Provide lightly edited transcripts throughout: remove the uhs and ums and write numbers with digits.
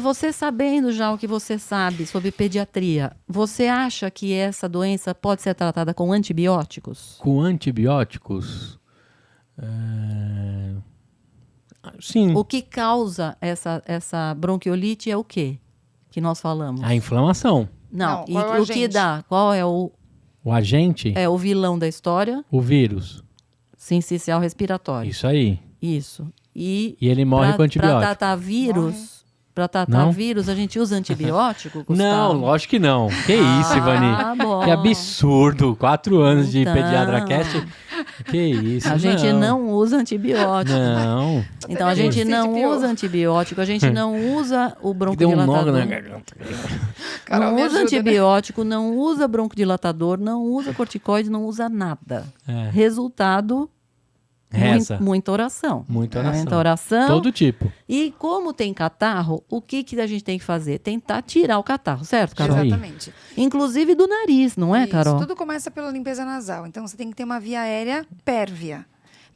Você sabendo já o que você sabe sobre pediatria, você acha que essa doença pode ser tratada com antibióticos? Com antibióticos? Sim. O que causa essa bronquiolite é o quê? Que nós falamos. A inflamação. Não, Não, e qual é o o que agente? dá? Qual é o O agente? o vilão da história? O vírus. Sincicial respiratório. Isso aí. Isso. E E ele morre com antibiótico. Para tratar vírus, Não? a gente usa antibiótico, Gustavo? Não, lógico que não. Que isso, Ivani? Bom. Que absurdo. 4 anos de Então. Pediatra Cast. Que isso, A gente não usa antibiótico. Não. Então a gente não pior. usa antibiótico, a gente não usa o Deu um nó broncodilatador. na garganta. Carol, Não me usa ajuda, né? antibiótico, não usa broncodilatador, não usa corticoide, não usa nada. É. Resultado, Reza. muita oração. Muita oração. Muita oração. Todo tipo. E como tem catarro, o que a gente tem que fazer? Tentar tirar o catarro, certo, Carol? Aí. Exatamente. Inclusive do nariz, não é, Isso, Carol? tudo começa pela limpeza nasal. Então, você tem que ter uma via aérea pérvia.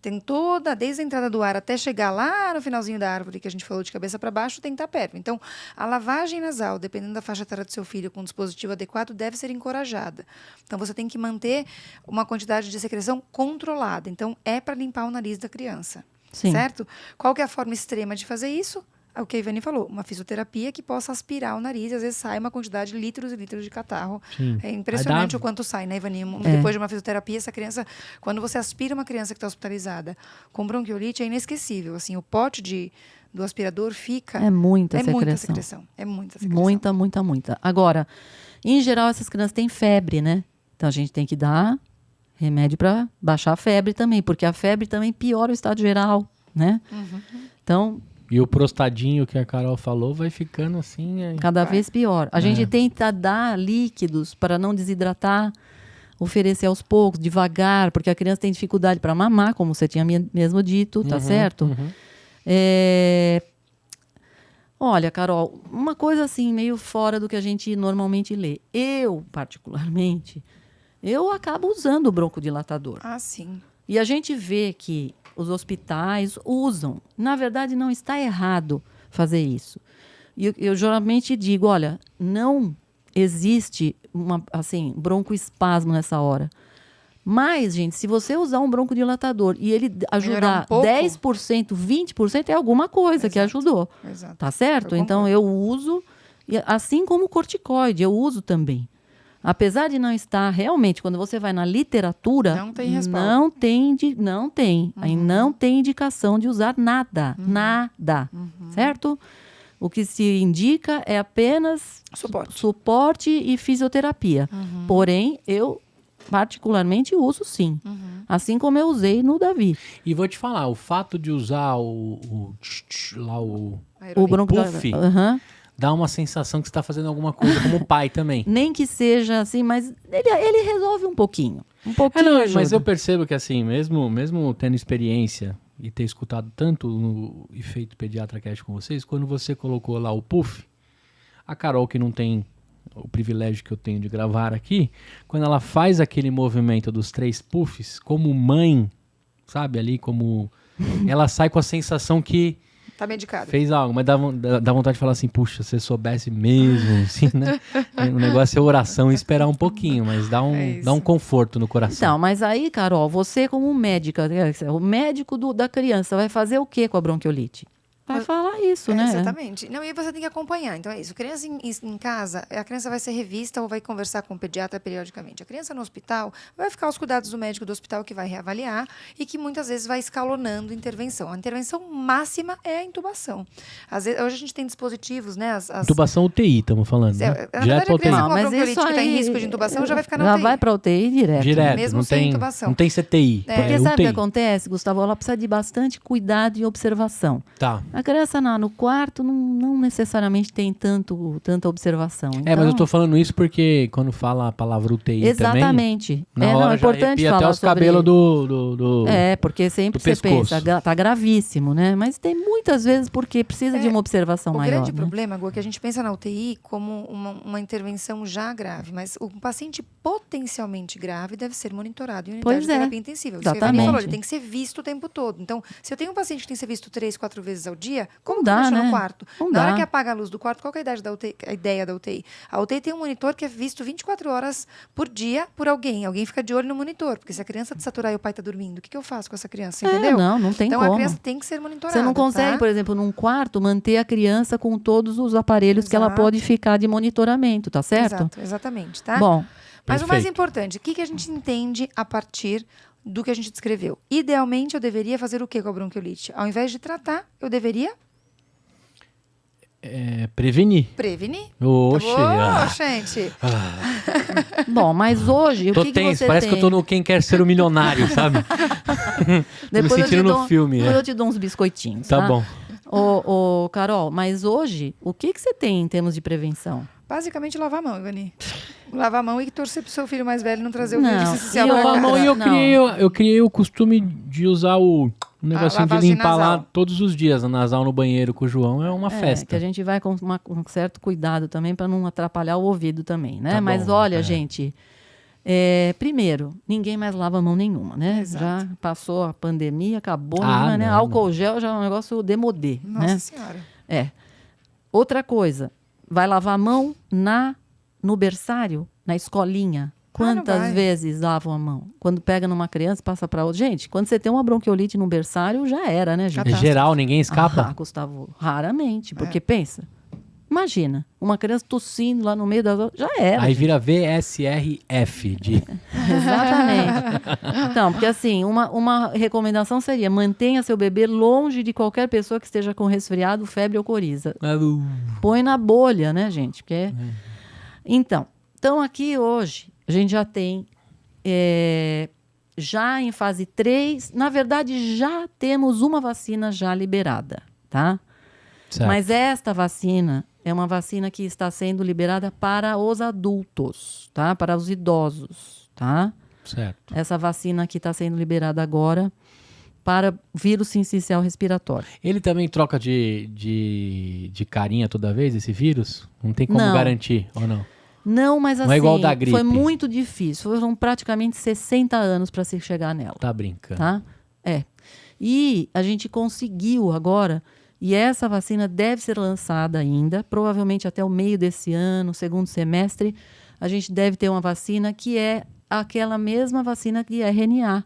Tem toda, desde a entrada do ar até chegar lá no finalzinho da árvore, que a gente falou de cabeça para baixo, tem que estar pérvia. Então, a lavagem nasal, dependendo da faixa etária do seu filho, com um dispositivo adequado, deve ser encorajada. Então, você tem que manter uma quantidade de secreção controlada. Então, é para limpar o nariz da criança. Sim. Certo? Qual que é a forma extrema de fazer isso? É o que a Ivani falou, uma fisioterapia que possa aspirar o nariz, e às vezes sai uma quantidade de litros e litros de catarro. Sim. É impressionante Aí dá- o quanto sai, né, Ivani? É. Depois de uma fisioterapia, essa criança, quando você aspira uma criança que está hospitalizada com bronquiolite, é inesquecível. Assim, o pote do aspirador fica... É muita É secreção. muita secreção. É muita secreção. Muita. Agora, em geral, essas crianças têm febre, né? Então a gente tem que dar remédio para baixar a febre também, porque a febre também piora o estado geral, né? Então, E o prostadinho que a Carol falou vai ficando assim. cada vez pior. A gente tenta dar líquidos para não desidratar, oferecer aos poucos, devagar, porque a criança tem dificuldade para mamar, como você tinha mesmo dito, tá certo? Olha, Carol, uma coisa assim, meio fora do que a gente normalmente lê. Eu, particularmente, eu acabo usando o broncodilatador. Ah, sim. E a gente vê que os hospitais usam. Na verdade, não está errado fazer isso. E eu geralmente digo, olha, não existe broncoespasmo nessa hora. Mas, gente, se você usar um broncodilatador e ele ajudar pouco. 10%, 20%, é alguma coisa que ajudou. Exato. Tá certo? Eu Então, concordo. eu uso, assim como o corticoide, eu uso também. Apesar de não estar realmente, quando você vai na literatura, Não tem respaldo. Aí não tem indicação de usar nada, nada, certo? O que se indica é apenas suporte e fisioterapia. Porém, eu particularmente uso sim, assim como eu usei no Davi. E vou te falar, o fato de usar o bronco puff dá uma sensação que você está fazendo alguma coisa como pai também. Nem que seja assim, mas ele resolve um pouquinho. Não, mas ajuda. eu percebo que assim, mesmo tendo experiência e ter escutado tanto no Efeito Pediatra Cast com vocês, quando você colocou lá o puff, a Carol, que não tem o privilégio que eu tenho de gravar aqui, quando ela faz aquele movimento dos 3 puffs, como mãe, sabe, ali como... ela sai com a sensação que Tá medicado. fez algo, mas dá vontade de falar assim, puxa, se você soubesse mesmo, assim, né? O negócio é oração e esperar um pouquinho, mas dá um conforto no coração. Então, mas aí, Carol, você como médica, o médico da criança vai fazer o que com a bronquiolite? Vai falar isso, né? Exatamente. Não, e você tem que acompanhar. Então é isso. Criança em casa, a criança vai ser revista ou vai conversar com o pediatra periodicamente. A criança no hospital vai ficar aos cuidados do médico do hospital que vai reavaliar e que muitas vezes vai escalonando intervenção. A intervenção máxima é a intubação. Às vezes, hoje a gente tem dispositivos, né? Intubação UTI, estamos falando, né? Na verdade, Direto a pra UTI. criança com Mas uma bronquiolite isso que está em aí risco de intubação já vai ficar na já UTI. vai para UTI direto. Direto, mesmo não sem tem, intubação. não tem CTI, Porque é sabe o que UTI. acontece, Gustavo? Ela precisa de bastante cuidado e observação. Tá. A criança no quarto não necessariamente tem tanta observação. É, mas eu tô falando isso porque quando fala a palavra UTI exatamente. também, na hora é já importante arrepia falar até os sobre... cabelos do porque sempre do você pescoço. pensa, tá gravíssimo, né? Mas tem muitas vezes porque precisa de uma observação O maior. grande né? problema, Gu, é que a gente pensa na UTI como uma intervenção já grave, mas o paciente potencialmente grave deve ser monitorado em unidade Pois de é. terapia intensiva. Isso que a Ivani Exatamente. falou, ele tem que ser visto o tempo todo. Então, se eu tenho um paciente que tem que ser visto 3, 4 vezes ao dia, dia, como Não que dá, funciona né? o quarto? Não Na hora dá. que apaga a luz do quarto, qual que é a ideia da UTI? A ideia da UTI? A UTI tem um monitor que é visto 24 horas por dia por alguém. Alguém fica de olho no monitor, porque se a criança desaturar e o pai está dormindo, o que eu faço com essa criança? Entendeu? Não tem então como. a criança tem que ser monitorada. Você não consegue, tá? por exemplo, num quarto, manter a criança com todos os aparelhos que ela Exato. pode ficar de monitoramento, tá certo? Exato, exatamente, tá? Bom, Mas o mais Perfeito. importante, o que a gente entende a partir do que a gente descreveu? Idealmente, eu deveria fazer o que com a bronquiolite? Ao invés de tratar, eu deveria Prevenir. prevenir. Oxe. Gente. bom, mas hoje, Tô o que tenso, você parece tem? que eu tô no Quem Quer Ser o Milionário, sabe? Depois me eu te sentindo dou, no filme. depois É. eu te dou uns biscoitinhos, Tá bom. Ô, Carol, mas hoje, o que você tem em termos de prevenção? Basicamente, lavar a mão, Ivani. Lavar a mão e torcer pro seu filho mais velho não trazer o Não, vírus essencial e pra outra- A mão, casa. e eu Não. criei o costume de usar o negocinho de lavagem limpar lá nasal. todos os dias. A nasal no banheiro com o João é uma Que festa. a gente vai com um certo cuidado também para não atrapalhar o ouvido também, né? Tá Mas bom, olha, é. gente, primeiro, ninguém mais lava a mão nenhuma, né? Exato. Já passou a pandemia, acabou, Ah, né? não. Álcool gel já é um negócio demodê, Nossa né? Senhora. Outra coisa, vai lavar a mão no berçário, na escolinha. Quantas vai. vezes lavam a mão? Quando pega numa criança, passa para outra. Gente, quando você tem uma bronquiolite no berçário, já era, né, gente? É geral, ninguém escapa. Ah, Gustavo, raramente. Porque pensa, imagina, uma criança tossindo lá no meio das outras, já era. Aí gente. vira VSRF de Exatamente. Então, porque assim, uma recomendação seria mantenha seu bebê longe de qualquer pessoa que esteja com resfriado, febre ou coriza. Põe na bolha, né, gente? Porque... Então aqui hoje, a gente já tem, já em fase 3, na verdade, já temos uma vacina já liberada, tá? Certo. Mas esta vacina é uma vacina que está sendo liberada para os adultos, tá? Para os idosos, tá? Certo. Essa vacina que está sendo liberada agora para vírus sincicial respiratório. Ele também troca de carinha toda vez, esse vírus? Não tem como Não. garantir, ou não? Não, mas assim, Não é igual da gripe. foi muito difícil. Foram praticamente 60 anos para se chegar nela. Tá brincando. Tá? E a gente conseguiu agora, e essa vacina deve ser lançada ainda, provavelmente até o meio desse ano, segundo semestre, a gente deve ter uma vacina que é aquela mesma vacina de RNA,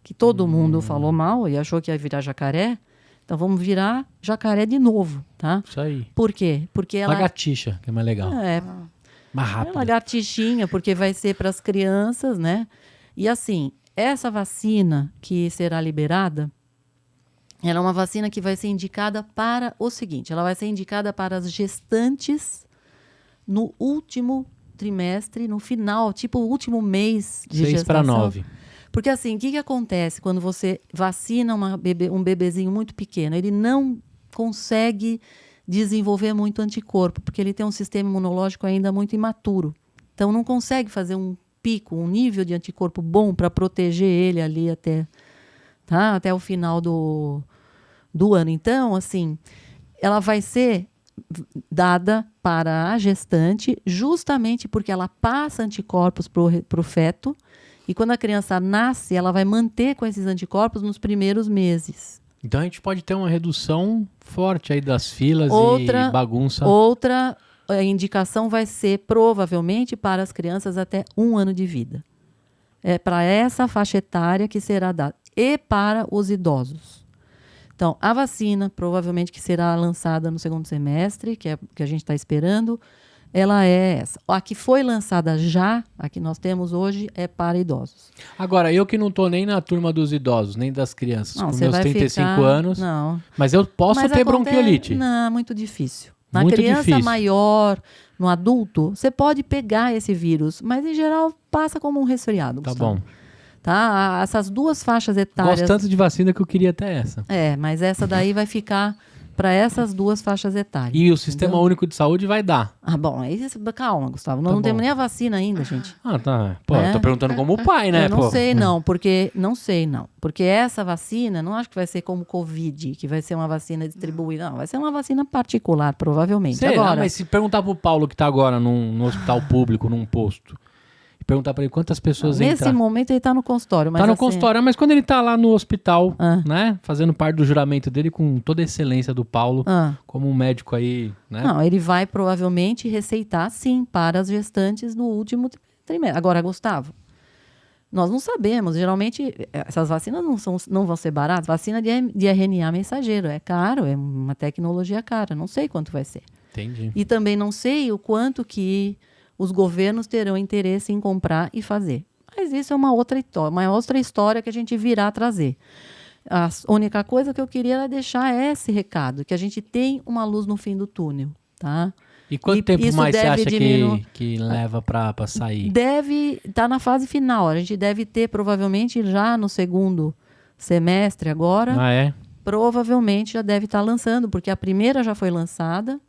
que todo mundo falou mal e achou que ia virar jacaré. Então vamos virar jacaré de novo, tá? Isso aí. Por quê? Porque ela Lagartixa, que é mais legal. Mais é rápido. lagartixinha, porque vai ser para as crianças, né? E assim, essa vacina que será liberada, ela é uma vacina que vai ser indicada para o seguinte: ela vai ser indicada para as gestantes no último trimestre, no final, tipo o último mês de 6 para gestação. 9. Porque assim, o que acontece quando você vacina um bebezinho muito pequeno? Ele não consegue desenvolver muito anticorpo, porque ele tem um sistema imunológico ainda muito imaturo. Então, não consegue fazer um pico, um nível de anticorpo bom para proteger ele ali até o final do ano. Então, assim, ela vai ser dada para a gestante justamente porque ela passa anticorpos para o feto e quando a criança nasce, ela vai manter com esses anticorpos nos primeiros meses. Então a gente pode ter uma redução forte aí das filas Outra- e bagunça. Outra indicação vai ser provavelmente para as crianças até 1 ano de vida. É para essa faixa etária que será dada. E para os idosos. Então, a vacina, provavelmente que será lançada no segundo semestre, que é o que a gente está esperando, ela é essa. A que foi lançada já, a que nós temos hoje, é para idosos. Agora, eu que não tô nem na turma dos idosos, nem das crianças, Não, com você meus vai 35 ficar... anos, Não. mas eu posso Mas ter acontece- bronquiolite. Não, muito difícil. Na Muito criança difícil. maior, no adulto, você pode pegar esse vírus, mas em geral passa como um resfriado. Tá Gustavo. bom. Tá? Essas duas faixas etárias. Gosto tanto de vacina que eu queria até essa. Mas essa daí vai ficar para essas duas faixas etárias. E o Sistema entendeu? Único de Saúde vai dar. Ah, bom, aí calma, Gustavo. Nós Tá não temos bom. nem a vacina ainda, gente. Ah, tá. Pô, É. eu tô perguntando como pai, né? Eu não pô? sei, não, porque não sei, não. Porque essa vacina, não acho que vai ser como Covid, que vai ser uma vacina distribuída. Não, vai ser uma vacina particular, provavelmente. Será? Agora, Mas se perguntar pro Paulo que tá agora no hospital público, num posto, perguntar para ele quantas pessoas Nesse entram. momento ele está no consultório. Mas Tá no assim, consultório, mas quando ele tá lá no hospital, Ah. né? Fazendo parte do juramento dele com toda a excelência do Paulo, Ah. como um médico aí, né? Não, ele vai provavelmente receitar, sim, para as gestantes no último trimestre. Agora, Gustavo, nós não sabemos. Geralmente, essas vacinas não vão ser baratas. Vacina de RNA mensageiro é caro, é uma tecnologia cara. Não sei quanto vai ser. Entendi. E também não sei o quanto que os governos terão interesse em comprar e fazer. Mas isso é uma outra história que a gente virá trazer. A única coisa que eu queria era deixar esse recado, que a gente tem uma luz no fim do túnel, tá? E quanto E tempo isso mais você deve acha diminuir. que leva pra sair? Deve estar na fase final. A gente deve ter, provavelmente, já no segundo semestre agora, Ah, é? provavelmente já deve estar lançando, porque a primeira já foi lançada,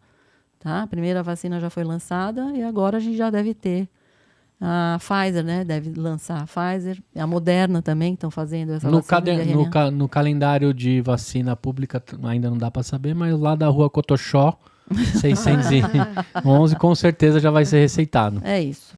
tá? A primeira vacina já foi lançada e agora a gente já deve ter a Pfizer, né? Deve lançar a Pfizer, a Moderna também estão fazendo essa No, vacina de RNA. no calendário de vacina pública ainda não dá pra saber, mas lá da rua Cotoxó, 611, com certeza já vai ser receitado. É isso.